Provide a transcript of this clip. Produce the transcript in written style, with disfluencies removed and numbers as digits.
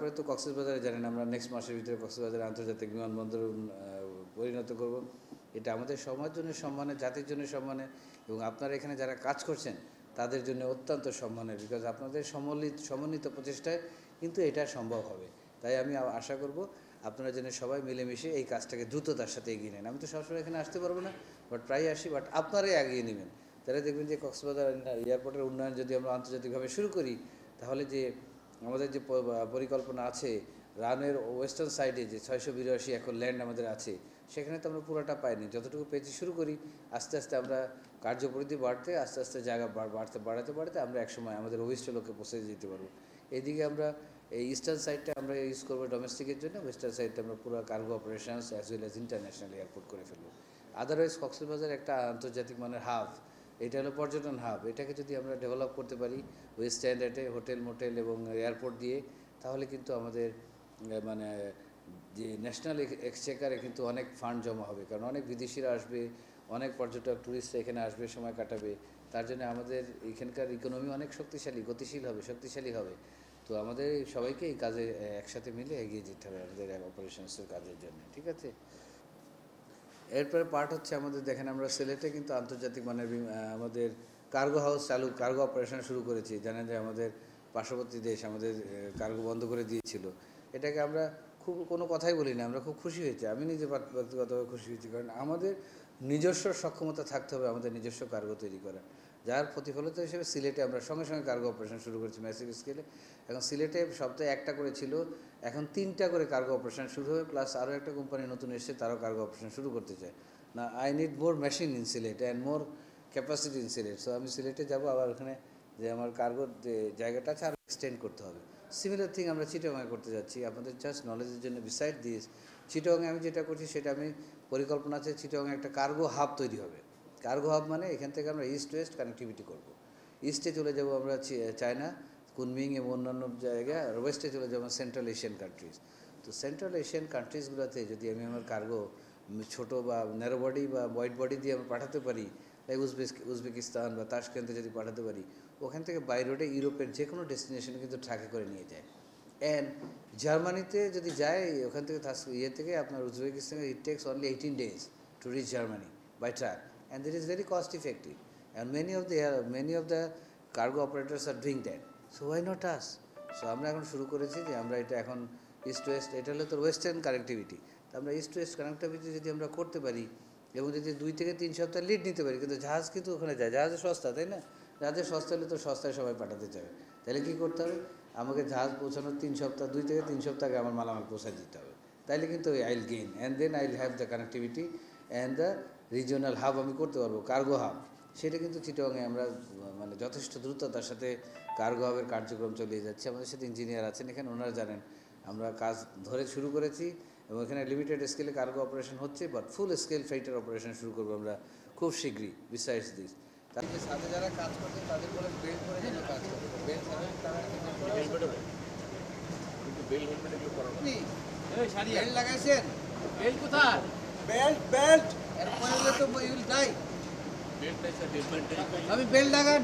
তারপরে তো কক্সবাজারে জানেন আমরা নেক্সট মাসের ভিতরে কক্সবাজারে আন্তর্জাতিক বিমানবন্দর পরিণত করব। এটা আমাদের সমাজ জন্য সম্মানের, জাতির জন্য সম্মানের, এবং আপনারা এখানে যারা কাজ করছেন তাদের জন্য অত্যন্ত সম্মানের, বিকজ আপনাদের সমন্বিত প্রচেষ্টায় কিন্তু এটা সম্ভব হবে। তাই আমি আশা করব আপনারা যেন সবাই মিলেমিশে এই কাজটাকে দ্রুততার সাথে এগিয়ে নেন। আমি তো সবসময় এখানে আসতে পারবো না, বাট প্রায় আসি, বাট আপনারাই এগিয়ে নেবেন। তাহলে দেখবেন যে কক্সবাজার এয়ারপোর্টের উন্নয়ন যদি আমরা আন্তর্জাতিকভাবে শুরু করি, তাহলে যে আমাদের যে পরিকল্পনা আছে রানের ওয়েস্টার্ন সাইডে যে 682 একর ল্যান্ড আমাদের আছে, সেখানে তো আমরা পুরোটা পাইনি, যতটুকু পেয়েছি শুরু করি। আস্তে আস্তে আমরা কার্যপরিধি বাড়তে, আস্তে আস্তে জায়গা বাড়াতে আমরা একসময় আমাদের অভিষ্ট লক্ষ্যে পৌঁছে যেতে পারবো। এইদিকে আমরা এই ইস্টার্ন সাইডটা আমরা ইউজ করবো ডোমেস্টিকের জন্য, ওয়েস্টার্ন সাইডটা আমরা পুরো cargo operations as well as international airport করে ফেলবো। আদারওয়াইজ কক্সবাজার একটা আন্তর্জাতিক মানের হাব, এটা হলো পর্যটন হাব। এটাকে যদি আমরা ডেভেলপ করতে পারি ওয়েস্ট স্ট্যান্ডার্ডে হোটেল মোটেল এবং এয়ারপোর্ট দিয়ে, তাহলে কিন্তু আমাদের মানে যে ন্যাশনাল এক্সচেকারে কিন্তু অনেক ফান্ড জমা হবে, কারণ অনেক বিদেশিরা আসবে, অনেক পর্যটক ট্যুরিস্টরা এখানে আসবে, সময় কাটাবে। তার জন্য আমাদের এখানকার ইকোনমি অনেক গতিশীল হবে, শক্তিশালী হবে। তো আমাদের সবাইকে এই কাজে একসাথে মিলে এগিয়ে যেতে হবে আমাদের অপারেশনসের কাজের জন্য, ঠিক আছে? এরপরে পার্ট হচ্ছে আমাদের, দেখেন আমরা সিলেটে কিন্তু আন্তর্জাতিক মানের আমাদের কার্গো হাউস কার্গো অপারেশন শুরু করেছি। জানেন যে আমাদের পার্শ্ববর্তী দেশ আমাদের কার্গো বন্ধ করে দিয়েছিল। এটাকে আমরা কোনো কথাই বলি না, আমরা খুব খুশি হয়েছি। আমি নিজে ব্যক্তিগতভাবে খুশি হয়েছি, কারণ আমাদের নিজস্ব সক্ষমতা থাকতে হবে আমাদের নিজস্ব কার্গো তৈরি করা, যার প্রতিফলিত হিসেবে সিলেটে আমরা সঙ্গে সঙ্গে কার্গো অপারেশন শুরু করেছি ম্যাসিভ স্কেলে। এখন সিলেটে সপ্তাহে একটা করে ছিল, এখন 3টা করে কার্গো অপারেশন শুরু হবে, প্লাস আরও একটা কোম্পানি নতুন এসেছে, তারাও কার্গো অপারেশন শুরু করতে চায়। না, I need more machine in Sylhet and more capacity in Sylhet. So আমি সিলেটে যাবো, আবার ওখানে যে আমার কার্গোর যে জায়গাটা আছে আরও এক্সটেন্ড করতে হবে। সিমিলার থিং আমরা চিটাগংয়ে করতে যাচ্ছি। আপনাদের জাস্ট নলেজের জন্য, বিসাইড দিস চিটাগংয়ে আমি যেটা করছি সেটা আমি পরিকল্পনা আছে, চিটাগংয়ে একটা কার্গো হাব তৈরি হবে। কার্গো হাব মানে এখান থেকে আমরা ইস্ট ওয়েস্ট কানেক্টিভিটি করব। ইস্টে চলে যাব আমরা চায়না, কুনমিং এবং অন্যান্য জায়গায়, আর ওয়েস্টে চলে যাবো সেন্ট্রাল এশিয়ান কান্ট্রিজ। তো সেন্ট্রাল এশিয়ান কান্ট্রিজগুলোতে যদি আমি আমার কার্গো ছোটো বা ন্যারো বডি বা হোয়াইট বডি দিয়ে আমরা পাঠাতে পারি, লাইক উজবেকিস্তান বা তাশকেন্তে যদি পাঠাতে পারি, ওখান থেকে বাই রোডে ইউরোপের যে কোনো ডেস্টিনেশনে কিন্তু ট্রাকে করে নিয়ে যায়। অ্যান্ড জার্মানিতে যদি যায়, ওখান থেকে থেকে আপনার উজবেকিস্তানে it takes only 18 days to reach Germany by truck, and that is very cost effective, and many of the cargo operators are doing that. So why not us? So আমরা এখন শুরু করেছি যে আমরা এটা এখন ইস্ট ওয়েস্ট, এটা হলো তো ওয়েস্টার্ন কানেক্টিভিটি, তো আমরা ইস্ট ওয়েস্ট কানেক্টিভিটি যদি আমরা করতে পারি এবং যদি 2 থেকে 3 সপ্তাহ লিড নিতে পারি, কিন্তু জাহাজ কিন্তু ওখানে যায়, জাহাজে সস্তা, তাই না? জাহাজে সস্তা হলে তো সস্তায় সবাই পাঠাতে চাবে। তাহলে কী করতে হবে? আমাকে জাহাজ পৌঁছানোর 2 থেকে 3 সপ্তাহ আগে আমার মালামাল পৌঁছায় দিতে হবে। তাইলে কিন্তু I will gain, and then I will have the connectivity and the regional hub আমি করতে পারবো, কার্গো হাব। সেটা কিন্তু চিটাগংয়ে আমরা মানে যথেষ্ট দ্রুততার সাথে কার্গো হাবের কার্যক্রম চালিয়ে যাচ্ছে। আমাদের সাথে ইঞ্জিনিয়ার আছেন এখানে, ওনারা জানেন আমরা কাজ ধরে শুরু করেছি, এবং এখানে লিমিটেড স্কেলে কার্গো অপারেশন হচ্ছে, but full scale fritter operation শুরু করবো আমরা খুব শীঘ্রই। বিসাইডস দিস, তাদের সাথে যারা কাজ করছে তাদের বলে বেল্ট করে যেন কাজ করে, বেল্ট ছাড়া তারা বেল্ট লাগাইছেন? বেল্ট কোথায়? বেল্ট এরপরে তো উইল ডাই। আমি বেল্ট লাগান।